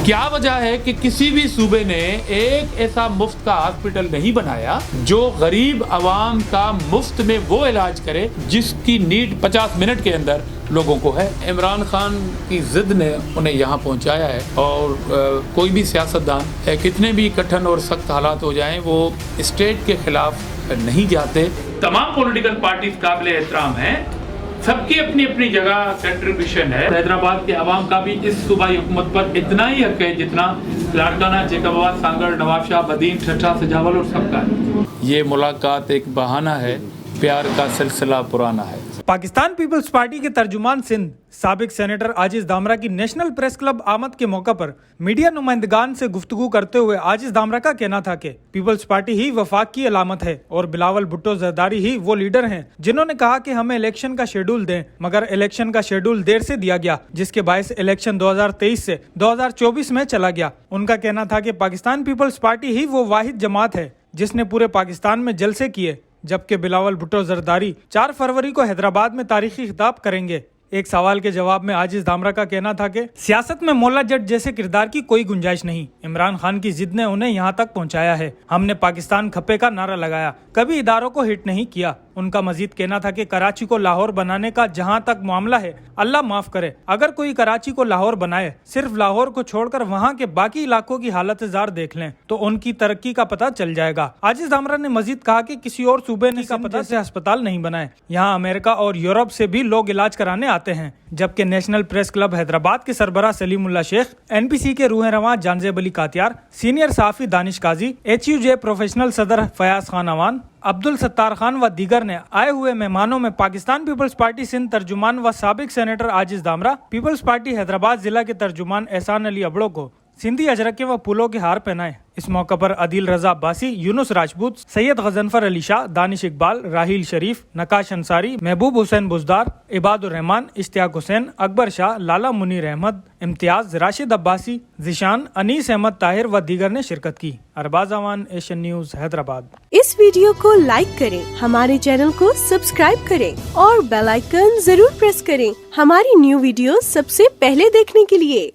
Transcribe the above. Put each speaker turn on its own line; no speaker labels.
क्या वजह है कि किसी भी सूबे ने एक ऐसा मुफ्त का हॉस्पिटल नहीं बनाया जो गरीब आवाम का मुफ्त में वो इलाज करे जिसकी नीड 50 मिनट के अंदर लोगों को है। इमरान खान की जिद ने उन्हें यहाँ पहुँचाया है और कोई भी सियासतदान कितने भी कठिन और सख्त हालात हो जाएं वो स्टेट के खिलाफ नहीं जाते। तमाम पॉलिटिकल पार्टीज काबिल एहतराम हैं, सबकी अपनी अपनी जगह कंट्रीब्यूशन है। हैदराबाद के अवाम का भी इस सूबाई हुकूमत पर इतना ही हक है जितना लाड़काना, जैकबाबाद, सांगड़, नवाबशाह, बदीन, ठट्ठा, सजावल और सबका है। ये मुलाकात एक बहाना है, प्यार का सिलसिला पुराना है।
पाकिस्तान पीपल्स पार्टी के तर्जुमान सिंध साबिक सेनेटर आजिज दामरा की नेशनल प्रेस क्लब आमद के मौका पर मीडिया नुमाइंदगान से गुफ्तगू करते हुए आजिज दामरा का कहना था कि पीपल्स पार्टी ही वफाक की अलामत है और बिलावल भुट्टो जरदारी ही वो लीडर हैं जिन्होंने कहा कि हमें इलेक्शन का शेड्यूल दें, मगर इलेक्शन का शेड्यूल देर से दिया गया जिसके बायस इलेक्शन 2023 से 2024 में चला गया। उनका कहना था कि पाकिस्तान पीपल्स पार्टी ही वो वाहिद जमात है जिसने पूरे पाकिस्तान में जलसे किए, जबकि बिलावल भुट्टो जरदारी 4 फरवरी को हैदराबाद में तारीखी खिताब करेंगे। एक सवाल के जवाब में आजिज दामरा का कहना था कि सियासत में मौला जट जैसे किरदार की कोई गुंजाइश नहीं, इमरान खान की जिद ने उन्हें यहाँ तक पहुँचाया है। हमने पाकिस्तान खप्पे का नारा लगाया, कभी इदारों को हिट नहीं किया। उनका मजीद कहना था कि कराची को लाहौर बनाने का जहाँ तक मामला है, अल्लाह माफ करे, अगर कोई कराची को लाहौर बनाए, सिर्फ लाहौर को छोड़कर वहाँ के बाकी इलाकों की हालत जार देख लें तो उनकी तरक्की का पता चल जाएगा। आजिज दामरा ने मजीद कहा कि किसी और सूबे ने का पता से अस्पताल नहीं बनाए, यहाँ अमेरिका और यूरोप से भी लोग इलाज कराने आते हैं। जबकि नेशनल प्रेस क्लब हैदराबाद के सरबराह सलीमुल्लाह शेख, एनपीसी के रूह रवां जानजेब अली कातियार, सीनियर साफी दानिश काजी, HUJ प्रोफेशनल सदर फयाज खान अवान, अब्दुल सत्तार खान व दीगर ने आए हुए मेहमानों में पाकिस्तान पीपल्स पार्टी सिंध तर्जुमान व साबिक सेनेटर आजिज दामरा, पीपल्स पार्टी हैदराबाद जिला के तर्जुमान एहसान अली अबड़ो को सिंधी अजरके व फूलों के हार पहनाए। इस मौके पर अदील रजा अब्बासी, यूनुस राजपूत, सैयद गजनफर अली शाह, दानिश इकबाल, राहील शरीफ, नकाश अंसारी, महबूब हुसैन बुजदार, इबादुर रहमान, इश्तियाक हुसैन, अकबर शाह, लाला मुनीर अहमद, इम्तियाज, राशिद अब्बासी, जिशान, अनीस अहमद ताहिर व दीगर ने शिरकत की। Arbaz Awan, Asian news, Hyderabad.
इस वीडियो को लाइक करें, हमारे चैनल को सब्सक्राइब करें और बेल आइकन जरूर प्रेस करें हमारी न्यू वीडियो सबसे पहले देखने के लिए।